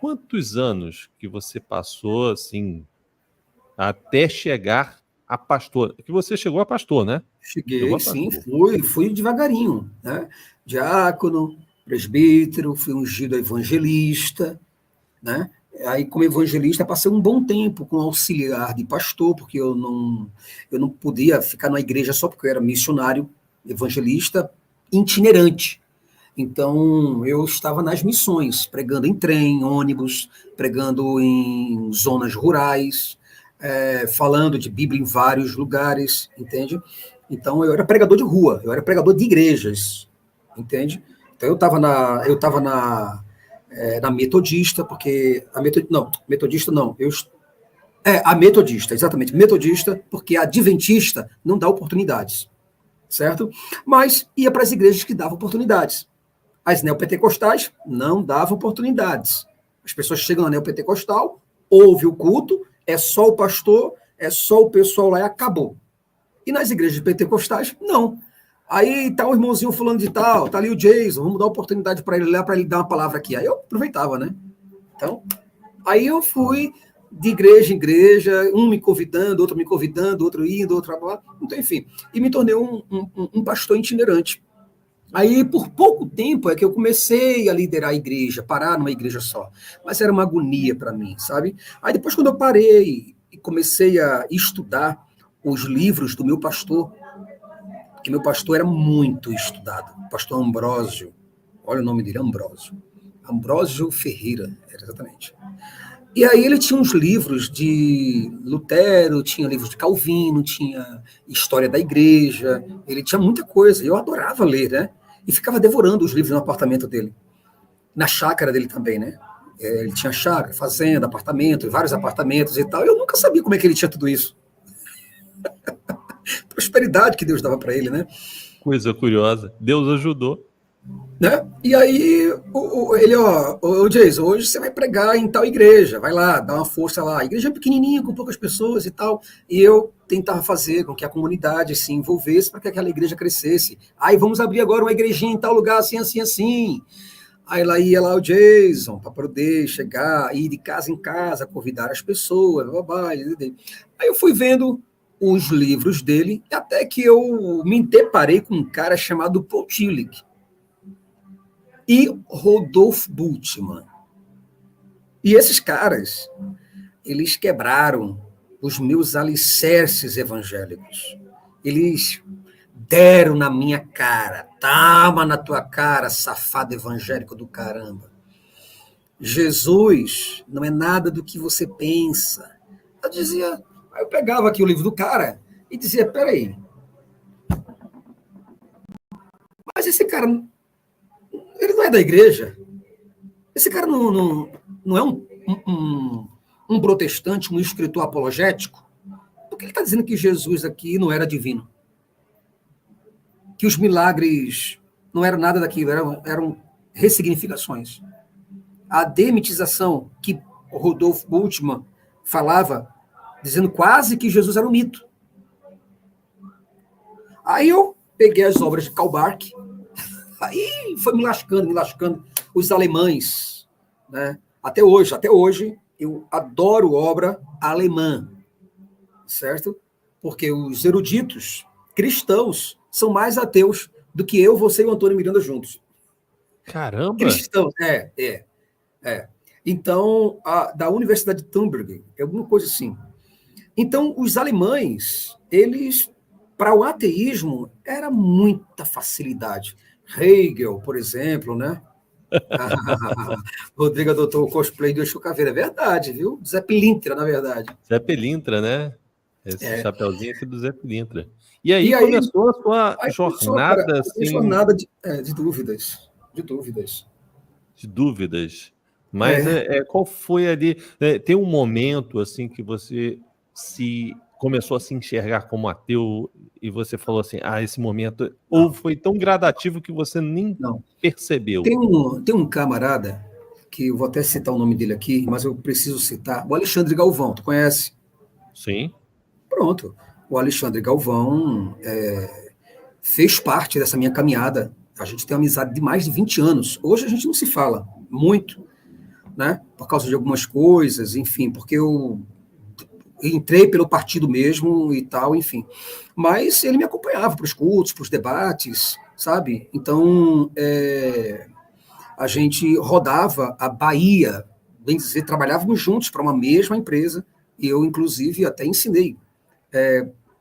quantos anos que você passou, assim, até chegar a pastor? Que você chegou a pastor, né? Chegou Cheguei, a sim, pastor. fui devagarinho, né? Diácono, presbítero, fui ungido evangelista, né? Aí, como evangelista, passei um bom tempo com auxiliar de pastor, porque eu não podia ficar na igreja só porque eu era missionário, evangelista itinerante. Então, eu estava nas missões, pregando em trem, ônibus, pregando em zonas rurais, falando de Bíblia em vários lugares, entende? Então, eu era pregador de rua, eu era pregador de igrejas, entende? Então, eu estava na metodista, porque metodista não, a metodista, exatamente, metodista, porque a adventista não dá oportunidades, certo? Mas ia para as igrejas que davam oportunidades. As neopentecostais não davam oportunidades. As pessoas chegam na neopentecostal, ouve o culto, é só o pastor, é só o pessoal lá e acabou. E nas igrejas pentecostais, não. Aí tá o irmãozinho falando de tal, tá ali o Jason, vamos dar oportunidade para ele lá, para ele dar uma palavra aqui. Aí eu aproveitava, né? Então, aí eu fui de igreja em igreja, um me convidando, outro indo, outro lá. Então, enfim, e me tornei um pastor itinerante. Aí, por pouco tempo, é que eu comecei a liderar a igreja, parar numa igreja só. Mas era uma agonia para mim, sabe? Aí, depois, quando eu parei e comecei a estudar os livros do meu pastor, que meu pastor era muito estudado, o pastor Ambrósio, olha o nome dele, Ambrósio. Ambrósio Ferreira, era exatamente. E aí ele tinha uns livros de Lutero, tinha livros de Calvino, tinha história da igreja, ele tinha muita coisa. Eu adorava ler, né? E ficava devorando os livros no apartamento dele. Na chácara dele também, né? Ele tinha chácara, fazenda, apartamento, vários apartamentos e tal. Eu nunca sabia como é que ele tinha tudo isso. Prosperidade que Deus dava para ele, né? Coisa curiosa. Deus ajudou. Né? E aí, ele, o Jason, hoje você vai pregar em tal igreja, vai lá, dá uma força lá. A igreja é pequenininha, com poucas pessoas e tal. E eu tentava fazer com que a comunidade se envolvesse para que aquela igreja crescesse. Aí vamos abrir agora uma igrejinha em tal lugar, assim, assim, assim. Aí lá ia lá o Jason, para poder chegar, ir de casa em casa, convidar as pessoas. Aí eu fui vendo os livros dele, até que eu me deparei com um cara chamado Paul Tillich e Rodolfo Bultmann. E esses caras, eles quebraram os meus alicerces evangélicos. Eles deram na minha cara, toma na tua cara, safado evangélico do caramba. Jesus não é nada do que você pensa. Eu dizia, aí eu pegava aqui o livro do cara e dizia, peraí, mas esse cara, ele não é da igreja? Esse cara não é um protestante, um escritor apologético? Por que ele está dizendo que Jesus aqui não era divino? Que os milagres não eram nada daquilo, eram ressignificações. A demitização que Rodolfo Bultmann falava, dizendo quase que Jesus era um mito. Aí eu peguei as obras de Karl Barth, aí foi me lascando. Os alemães, né? Até hoje, eu adoro obra alemã, certo? Porque os eruditos cristãos são mais ateus do que eu, você e o Antônio Miranda juntos. Caramba! Cristãos, é. Então, da Universidade de Tübingen, alguma coisa assim. Então, os alemães, eles, para o ateísmo, era muita facilidade. Hegel, por exemplo, né? Rodrigo adotou o cosplay do Exu Caveira. É verdade, viu? Zé Pilintra, na verdade. Zé Pilintra, né? Esse chapeuzinho aqui do Zé Pilintra. E aí E aí começou a sua começou, cara, jornada, uma assim, jornada de dúvidas. De dúvidas. de dúvidas. Mas É, qual foi ali? Tem um momento assim que você se começou a se enxergar como ateu e você falou assim, esse momento, ou foi tão gradativo que você nem não. percebeu? Tem um camarada, que eu vou até citar o nome dele aqui, mas eu preciso citar, o Alexandre Galvão, tu conhece? Sim. Pronto. O Alexandre Galvão fez parte dessa minha caminhada. A gente tem uma amizade de mais de 20 anos. Hoje a gente não se fala muito, né? Por causa de algumas coisas, enfim, porque eu entrei pelo partido mesmo e tal, enfim. Mas ele me acompanhava para os cultos, para os debates, sabe? Então, a gente rodava a Bahia, bem dizer, trabalhávamos juntos para uma mesma empresa, e eu, inclusive, até ensinei.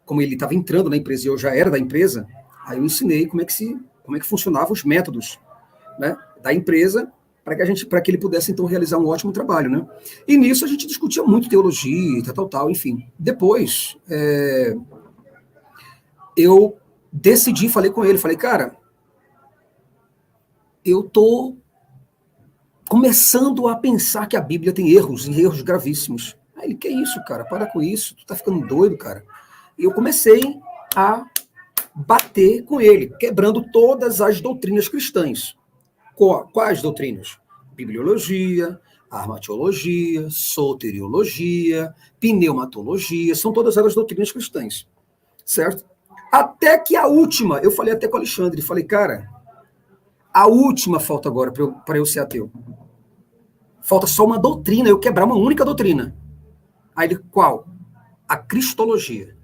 Como ele estava entrando na empresa e eu já era da empresa, aí eu ensinei como é que funcionavam os métodos, né, da empresa, para que ele pudesse, então, realizar um ótimo trabalho, né? E nisso a gente discutia muito teologia, tal, enfim. Depois, eu decidi, falei com ele, falei, cara, eu tô começando a pensar que a Bíblia tem erros, e erros gravíssimos. Aí ele, que isso, cara? Para com isso, tu tá ficando doido, cara. E eu comecei a bater com ele, quebrando todas as doutrinas cristãs. Quais doutrinas? Bibliologia, armatiologia, soteriologia, pneumatologia, são todas elas doutrinas cristãs, certo? Até que a última, eu falei até com o Alexandre, falei, cara, a última falta agora para eu ser ateu. Falta só uma doutrina, eu quebrar uma única doutrina. Aí ele, qual? A cristologia.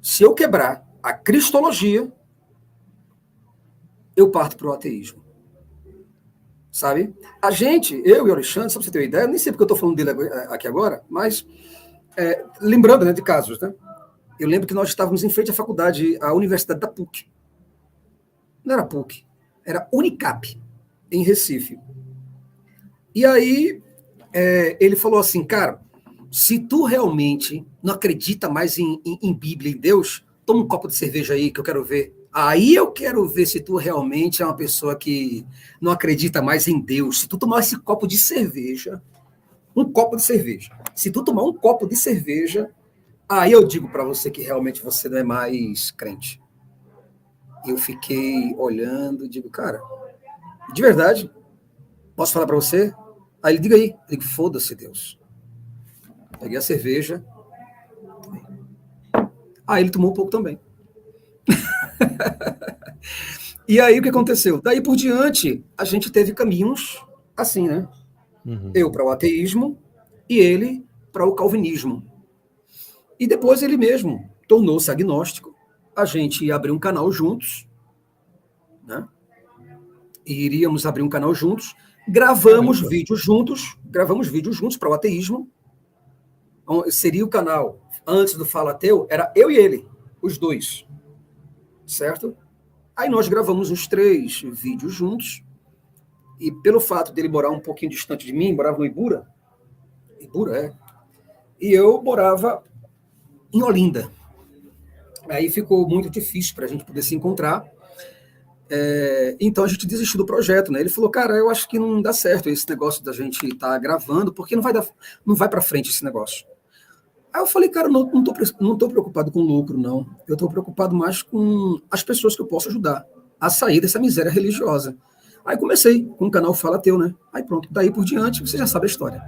Se eu quebrar a cristologia, eu parto para o ateísmo. Sabe? A gente, eu e o Alexandre, só para você ter uma ideia, nem sei porque eu estou falando dele aqui agora, mas lembrando, né, de casos, né? Eu lembro que nós estávamos em frente à faculdade, à Universidade da PUC. Não era PUC, era Unicap, em Recife. E aí ele falou assim, cara, se tu realmente não acredita mais em Bíblia, em Deus, toma um copo de cerveja aí que eu quero ver. Aí eu quero ver se tu realmente é uma pessoa que não acredita mais em Deus. Se tu tomar esse copo de cerveja, se tu tomar um copo de cerveja, aí eu digo para você que realmente você não é mais crente. Eu fiquei olhando, digo, cara, de verdade, posso falar para você? Aí ele, diga aí. Eu digo, foda-se, Deus. Peguei a cerveja. Aí ele tomou um pouco também. E aí o que aconteceu? Daí por diante, a gente teve caminhos assim, né? Uhum. Eu para o ateísmo e ele para o calvinismo. E depois ele mesmo tornou-se agnóstico. A gente ia abrir um canal juntos, né? E iríamos abrir um canal juntos. Gravamos vídeos juntos para o ateísmo. Seria o canal, antes do Fala Ateu, era eu e ele, os dois. Certo? Aí nós gravamos uns 3 vídeos juntos, e pelo fato dele morar um pouquinho distante de mim, morava no Ibura, e eu morava em Olinda. Aí ficou muito difícil para a gente poder se encontrar, então a gente desistiu do projeto, né? Ele falou, cara, eu acho que não dá certo esse negócio da gente estar gravando, porque não vai para frente esse negócio. Aí eu falei, cara, não tô preocupado com lucro, não. Eu estou preocupado mais com as pessoas que eu posso ajudar a sair dessa miséria religiosa. Aí comecei com o canal Fala Ateu, né? Aí pronto, daí por diante você já sabe a história.